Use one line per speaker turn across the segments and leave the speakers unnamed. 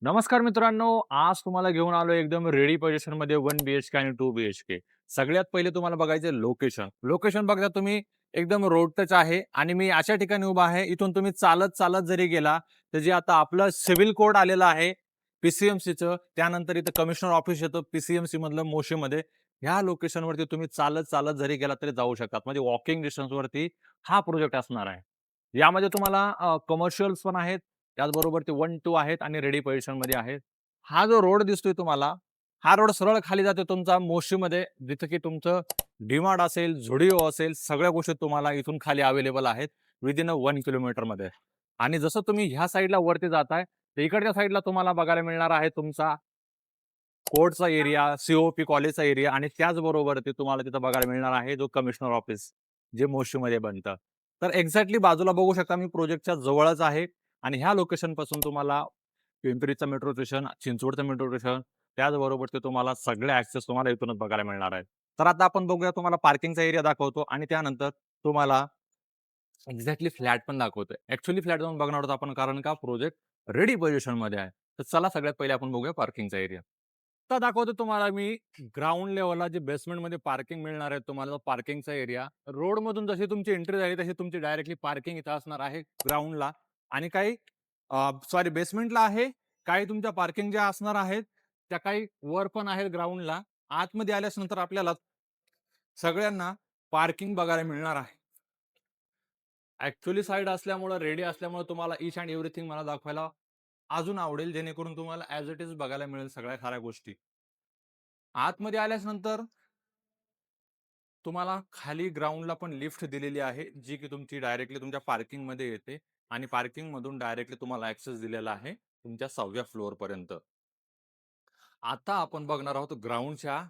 नमस्कार मित्रांनो, आज तुम्हाला घेऊन आलो एकदम रेडी पोझिशनमध्ये 1 बीएचके आणि 2 बीएचके. सगळ्यात पहिले तुम्हाला बघायचं लोकेशन. लोकेशन बघा तुम्ही एकदम रोड टच आहे आणि मी अशा ठिकाणी उभा आहे. इथून तुम्ही चालत जरी गेला, तर जे आता आपलं सिव्हिल कोड आलेलं आहे पी-सी-एम-सीचं, त्यानंतर इथं कमिशनर ऑफिस येतं पी-सी-एम-सी मधलं मोशीमध्ये. ह्या लोकेशनवरती तुम्ही चालत जरी गेलात तरी जाऊ शकतात. म्हणजे वॉकिंग डिस्टन्सवरती हा प्रोजेक्ट असणार आहे. यामध्ये तुम्हाला कमर्शियल्स पण आहेत. त्याचबरोबर ते 1-2 आहेत आणि रेडी पोझिशनमध्ये आहेत. हा जो रोड दिसतोय तुम्हाला, हा रोड सरळ खाली जातो तुमचा मोशीमध्ये, जिथं की तुमचं डी-मार्ट असेल, Zudio असेल, सगळ्या गोष्टी तुम्हाला इथून खाली अवेलेबल आहेत विथिन 1 किलोमीटरमध्ये. आणि जसं तुम्ही ह्या साइडला वरती जाताय, तर इकडच्या साइडला तुम्हाला बघायला मिळणार आहे तुमचा कोर्टचा एरिया, सी कॉलेजचा एरिया आणि त्याचबरोबर ते तुम्हाला तिथं बघायला मिळणार आहे जो कमिशनर ऑफिस, जे मोशीमध्ये बनतं. तर एक्झॅक्टली बाजूला बघू शकता मी प्रोजेक्टच्या जवळच आहे आणि ह्या लोकेशनपासून तुम्हाला पिंपरीचं मेट्रो स्टेशन, चिंचवडचं मेट्रो स्टेशन, त्याचबरोबर ते तुम्हाला सगळे ॲक्सेस तुम्हाला इथूनच बघायला मिळणार आहेत. तर आता आपण बघूया तुम्हाला पार्किंगचा एरिया दाखवतो आणि त्यानंतर तुम्हाला एक्झॅक्टली फ्लॅट पण दाखवतोय. ॲक्चुअली फ्लॅट जाऊन बघणार आहोत आपण कारण का प्रोजेक्ट रेडी पोझिशनमध्ये आहे. तर चला सगळ्यात पहिले आपण बघूया पार्किंगचा एरिया. आता दाखवतो तुम्हाला मी ग्राउंड लेव्हलला जे बेसमेंटमध्ये पार्किंग मिळणार आहे तुम्हाला पार्किंगचा एरिया. रोडमधून जशी तुमची एंट्री झाली तशी तुमची डायरेक्टली पार्किंग इथं असणार आहे ग्राउंडला आणि काही सॉरी बेसमेंटला आहे. काही तुमच्या पार्किंग ज्या असणार आहेत, त्या काही वर पण आहेत ग्राउंडला. आतमध्ये आल्यानंतर आपल्याला सगळ्यांना पार्किंग बघायला मिळणार आहे. ॲक्चुअली साईड असल्यामुळं, रेडी असल्यामुळं तुम्हाला ईच अँड एव्हरीथिंग मला दाखवायला अजून आवडेल, जेणेकरून तुम्हाला ॲज इट इज बघायला मिळेल सगळ्या साऱ्या गोष्टी. आतमध्ये आल्यानंतर तुम्हाला खाली ग्राउंडला पण लिफ्ट दिलेली आहे, जी की तुमची डायरेक्टली तुमच्या पार्किंगमध्ये येते आणि पार्किंगमधून डायरेक्टली तुम्हाला ॲक्सेस दिलेला आहे तुमच्या 6व्या फ्लोअरपर्यंत. आता आपण बघणार आहोत ग्राउंडच्या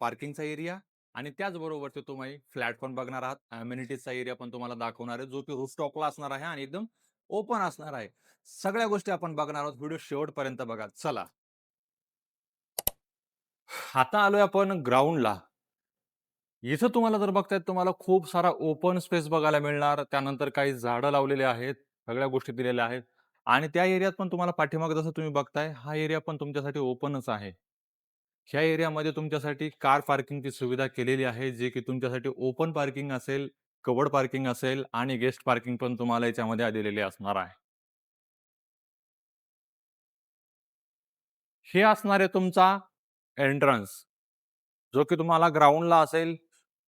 पार्किंगचा एरिया आणि त्याचबरोबर ते तुम्ही फ्लॅट पण बघणार आहात. अमेनिटीजचा एरिया पण तुम्हाला दाखवणार आहे, जो की रूफटॉपला असणार आहे आणि एकदम ओपन असणार आहे. सगळ्या गोष्टी आपण बघणार आहोत. व्हिडिओ शेवटपर्यंत बघा. चला. आता आलोय आपण ग्राउंडला. इथं तुम्हाला जर बघताय तुम्हाला खूप सारा ओपन स्पेस बघायला मिळणार. त्यानंतर काही झाडं लावलेली आहेत. सगळ्या गोष्टी दिलेल्या आहेत आणि त्या एरियात पण तुम्हाला पाठीमागे जसं तुम्ही बघताय, हा एरिया पण तुमच्यासाठी ओपनच आहे. ह्या एरियामध्ये तुमच्यासाठी कार पार्किंगची सुविधा केलेली आहे, जे की तुमच्यासाठी ओपन पार्किंग असेल, कव्हर्ड पार्किंग असेल आणि गेस्ट पार्किंग पण तुम्हाला याच्यामध्ये दिलेली असणार आहे. हे असणार आहे तुमचा एंट्रन्स, जो की तुम्हाला ग्राउंडला असेल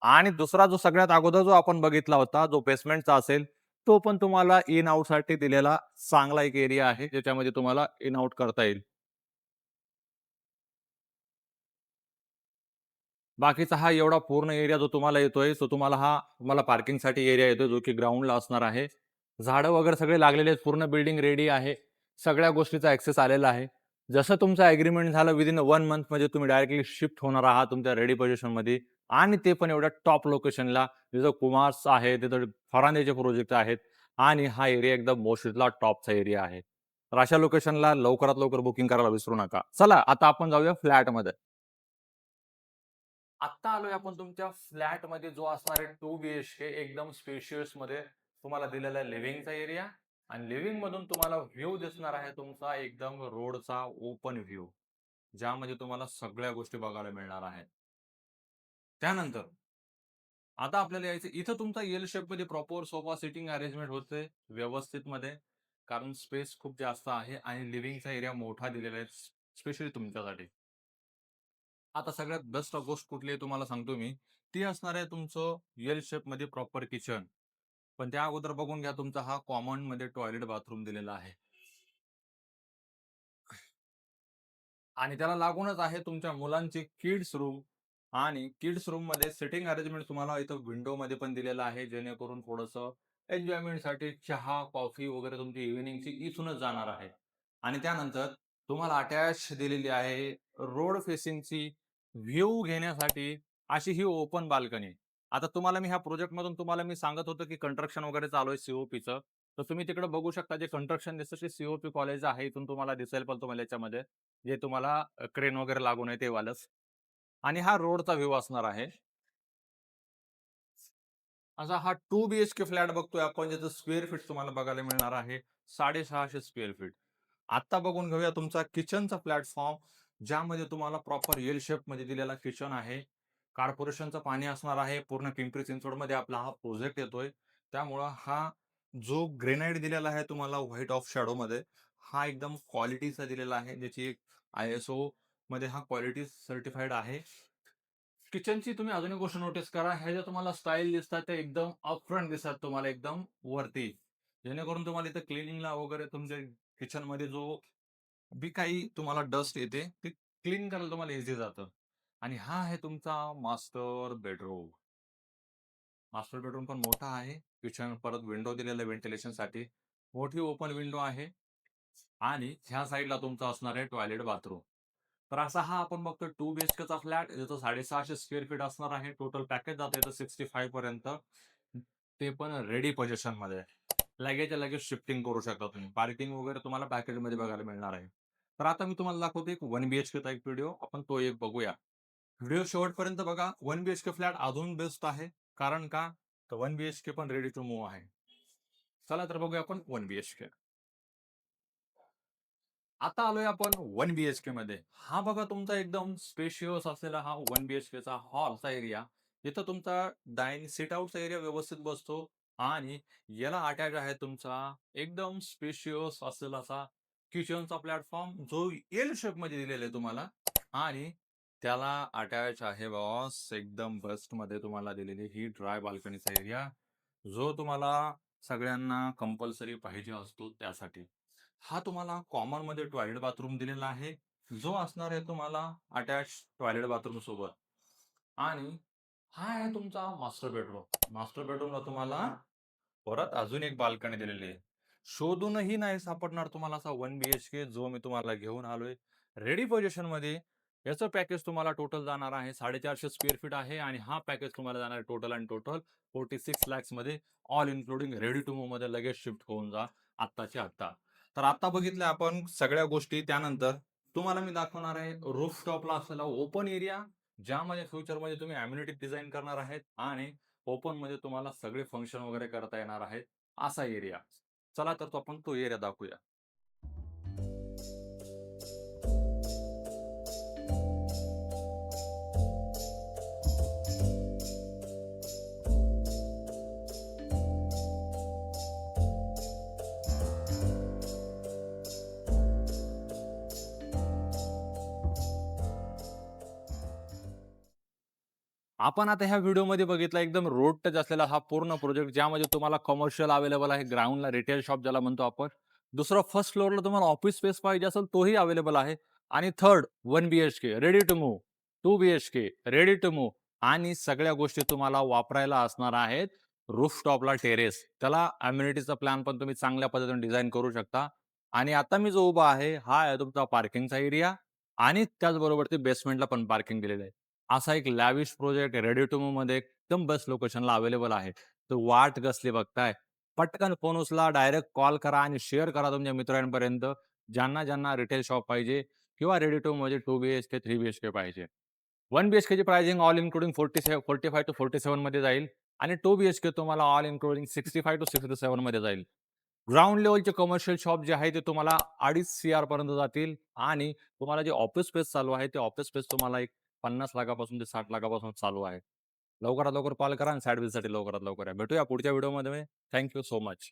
आणि दुसरा जो सगळ्यात अगोदर जो आपण बघितला होता, जो बेसमेंटचा असेल, तो पण तुम्हाला इन आउटसाठी दिलेला चांगला एक एरिया आहे, ज्याच्यामध्ये तुम्हाला इन आउट करता येईल. बाकीचा हा एवढा पूर्ण एरिया जो तुम्हाला येतोय, तो तुम्हाला पार्किंगसाठी एरिया येतोय, जो की ग्राउंडला असणार आहे. झाडं वगैरे सगळे लागलेले आहेत. पूर्ण बिल्डिंग रेडी आहे. सगळ्या गोष्टीचा ॲक्सेस आलेला आहे. जसं तुमचं ॲग्रीमेंट झालं विथिन 1 मंथ म्हणजे तुम्ही डायरेक्टली शिफ्ट होणार आहात तुमच्या रेडी पोझिशनमध्ये आणि ते पण एवढ्या टॉप लोकेशनला. तिथं कुमार्स आहे, तिथं फरांदेचे प्रोजेक्ट आहेत आणि हा एरिया एकदम मोस्टला टॉपचा एरिया आहे. तर अशा लोकेशनला लवकरात लवकर बुकिंग करायला विसरू नका. चला आता आपण जाऊया फ्लॅटमध्ये. आत्ता आलोय आपण तुमच्या फ्लॅटमध्ये जो असणार आहे 2 बीएचके एकदम स्पेशियस मध्ये तुम्हाला दिलेला आहे लिव्हिंगचा एरिया आणि लिव्हिंग मधून तुम्हाला व्ह्यू दिसणार आहे तुमचा एकदम रोडचा ओपन व्ह्यू, ज्यामध्ये तुम्हाला सगळ्या गोष्टी बघायला मिळणार आहेत. त्यानंतर आता आपल्याला यायचं इथं तुमचा एल शेप मध्ये प्रॉपर सोफा सिटिंग अरेंजमेंट होते व्यवस्थित मध्ये, कारण स्पेस खूप जास्त आहे आणि लिव्हिंगचा एरिया मोठा दिलेला आहे स्पेशली तुमच्यासाठी. आता सगळ्यात बेस्ट गोष्ट कुठली आहे तुम्हाला सांगतो मी. ती असणार आहे तुमचं एल शेपमध्ये प्रॉपर किचन. पण त्या अगोदर बघून घ्या तुमचा हा कॉमनमध्ये टॉयलेट बाथरूम दिलेला आहे. आणि त्याला लागूनच आहे तुमच्या मुलांची किड्स रूम आणि किड्स रूममध्ये सिटिंग अरेंजमेंट तुम्हाला इथं विंडोमध्ये पण दिलेलं आहे, जेणेकरून थोडंसं एन्जॉयमेंटसाठी चहा, कॉफी वगैरे तुमची इव्हिनिंगची इथूनच जाणार आहे. आणि त्यानंतर तुम्हाला अटॅच दिलेली आहे रोड फेसिंगची व्ह्यू घेण्यासाठी अशी ही ओपन बाल्कनी. आता तुम्हाला मी ह्या प्रोजेक्टमधून तुम्हाला मी सांगत होतो, की कंस्ट्रक्शन वगैरे चालू आहे सी तर तुम्ही तिकडे बघू शकता जे कंस्ट्रक्शन दिसतं ते सी कॉलेज आहे. इथून तुम्हाला दिसेल पण तुम्हाला याच्यामध्ये. जे तुम्हाला क्रेन वगैरे लागून आहे ते वालच आणि हा रोडचा व्ह्यू असणार आहे. असा हा 2 बीएचके फ्लॅट बघतोय आपण, ज्याचं स्क्वेअर फीट तुम्हाला बघायला मिळणार आहे 650 स्क्वेअर फीट. आता बघून घेऊया तुमचा किचनचा प्लॅटफॉर्म, ज्यामध्ये तुम्हाला प्रॉपर एल शेपमध्ये दिलेला किचन आहे. कॉर्पोरेशनचं पाणी असणार आहे. पूर्ण पिंपरी चिंचवडमध्ये आपला हा प्रोजेक्ट येतोय. त्यामुळं हा जो ग्रेनाइट दिलेला आहे तुम्हाला व्हाईट ऑफ शॅडोमध्ये, हा एकदम क्वालिटीचा दिलेला आहे. ज्याची एक ISO मध्ये हा क्वालिटी सर्टिफाईड आहे. किचनची तुम्ही अजून एक गोष्ट नोटीस करा. ह्या ज्या तुम्हाला स्टाईल दिसतात ते एकदम अपफ्रंट दिसतात तुम्हाला एकदम वरती. जेणेकरून तुम्हाला इथं क्लिनिंगला वगैरे तुमच्या किचनमध्ये जो बी काही तुम्हाला डस्ट येते, ते क्लीन करायला तुम्हाला इझी जातं. आणि हा आहे तुमचा मास्टर बेडरूम. मास्टर बेडरूम पण मोठा आहे. किचन परत विंडो दिलेला आहे व्हेंटिलेशनसाठी. मोठी ओपन विंडो आहे आणि ह्या साइडला तुमचा असणार आहे टॉयलेट बाथरूम. तर असा हा आपण बघतो 2 बीएचकेचा फ्लॅट. याचं 650 स्क्वेअर फीट असणार आहे. टोटल पॅकेज जातं येतं 65 पर्यंत. ते पण रेडी पोझिशनमध्ये. लगेचच्या लगेच शिफ्टिंग करू शकता तुम्ही. पार्किंग वगैरे तुम्हाला पॅकेजमध्ये बघायला मिळणार आहे. तर आता मी तुम्हाला दाखवतो एक 1 बीएचकेचा एक व्हिडिओ. आपण तो एक बघूया. व्हिडिओ शेवटपर्यंत बघा. 1 बीएचके फ्लॅट अजून बेस्ट आहे. कारण का? तर 1 बीएचके पण रेडी टू मूव्ह आहे. चला तर बघूया आपण 1 बीएचके. आता आलोय आपण 1 बीएचके मध्ये. हा बघा तुमचा एकदम स्पेशियस असलेला हा 1 बीएचकेचा हॉलचा एरिया. इथं तुमचा सीट आउटचा एरिया व्यवस्थित बसतो आणि याला अटॅच आहे तुमचा एकदम स्पेशियस असलेला असा किचनचा प्लॅटफॉर्म, जो एल शेपमध्ये दिलेला आहे तुम्हाला. आणि त्याला अटॅच आहे बॉस एकदम बस्टमध्ये तुम्हाला दिलेली ही ड्राय बाल्कनीचा एरिया, जो तुम्हाला सगळ्यांना कंपल्सरी पाहिजे असतो त्यासाठी. हा तुम्हाला कॉमनमध्ये टॉयलेट बाथरूम दिलेला आहे, जो असणार आहे तुम्हाला अटॅच टॉयलेट बाथरूम सोबत. आणि हा आहे तुमचा मास्टर बेडरूम. मास्टर बेडरूमला तुम्हाला परत अजून एक बाल्कनी दिलेली आहे. शोधूनही नाही सापडणार तुम्हाला असा 1 बीएचके, जो मी तुम्हाला घेऊन आलोय रेडी पोझिशनमध्ये. याचं पॅकेज तुम्हाला टोटल जाणार आहे 450 स्क्वेअर फीट आहे आणि हा पॅकेज तुम्हाला जाणार आहे टोटल अँड टोटल 46 लॅक्समध्ये, ऑल इन्क्लुडिंग रेडी टू मूव्हमध्ये. लगेच शिफ्ट होऊन जा आत्ताच्या आत्ता. तर आता बघितल्या आपण सगळ्या गोष्टी. त्यानंतर तुम्हाला मी दाखवणार आहे रूफटॉपला असलेला ओपन एरिया, ज्यामध्ये फ्युचरमध्ये तुम्ही अम्युनिटी डिझाइन करणार आहेत आणि ओपनमध्ये तुम्हाला सगळे फंक्शन वगैरे करता येणार आहेत, असा एरिया. चला तर तो आपण तो एरिया दाखवूया. आपण आता ह्या व्हिडिओमध्ये बघितला एकदम रोड टच असलेला हा पूर्ण प्रोजेक्ट, ज्यामध्ये तुम्हाला कमर्शियल अवेलेबल आहे. ग्राउंडला रिटेल शॉप ज्याला म्हणतो आपण. दुसरं फर्स्ट फ्लोअरला तुम्हाला ऑफिस स्पेस पाहिजे असेल तोही अवेलेबल आहे. आणि third 1 BHK ready to move, 2 BHK ready to move आणि सगळ्या गोष्टी तुम्हाला वापरायला असणार आहेत रूफटॉपला टेरेस. त्याला अम्युनिटीचा प्लॅन पण तुम्ही चांगल्या पद्धतीने डिझाइन करू शकता. आणि आता मी जो उभा आहे, हा आहे तुमचा पार्किंगचा एरिया आणि त्याचबरोबर ते बेसमेंटला पण पार्किंग दिलेलं आहे. असा एक lavish project ready to move मध्ये एकदम बेस्ट लोकेशनला अवेलेबल आहे. तर वाट कसली बघताय? पटकन फोन उचला, डायरेक्ट कॉल करा आणि शेअर करा तुमच्या मित्रांपर्यंत, ज्यांना रिटेल शॉप पाहिजे किंवा रेडी टू म्हणजे 2 बीएचके, 3 बीएचके पाहिजे. 1 बीएचकेची प्राइसिंग ऑल इन्क्लुडिंग 45 टू 47 मध्ये जाईल आणि 2 बीएचके तुम्हाला ऑल इन्क्लुडिंग 65 टू 67 मध्ये जाईल. ग्राउंड लेव्हलचे कमर्शियल शॉप जे आहे ते तुम्हाला 2.5 सीआर पर्यंत जातील आणि तुम्हाला जे ऑफिस स्पेस चालू आहे, ते ऑफिस स्पेस तुम्हाला एक 50 लाखापासून ते 60 लाखापासून चालू आहे. लवकरात लवकर कॉल करा आणि साइट व्हिजिटसाठी लवकरात लवकर या. भेटूया पुढच्या व्हिडिओमध्ये. Thank so much.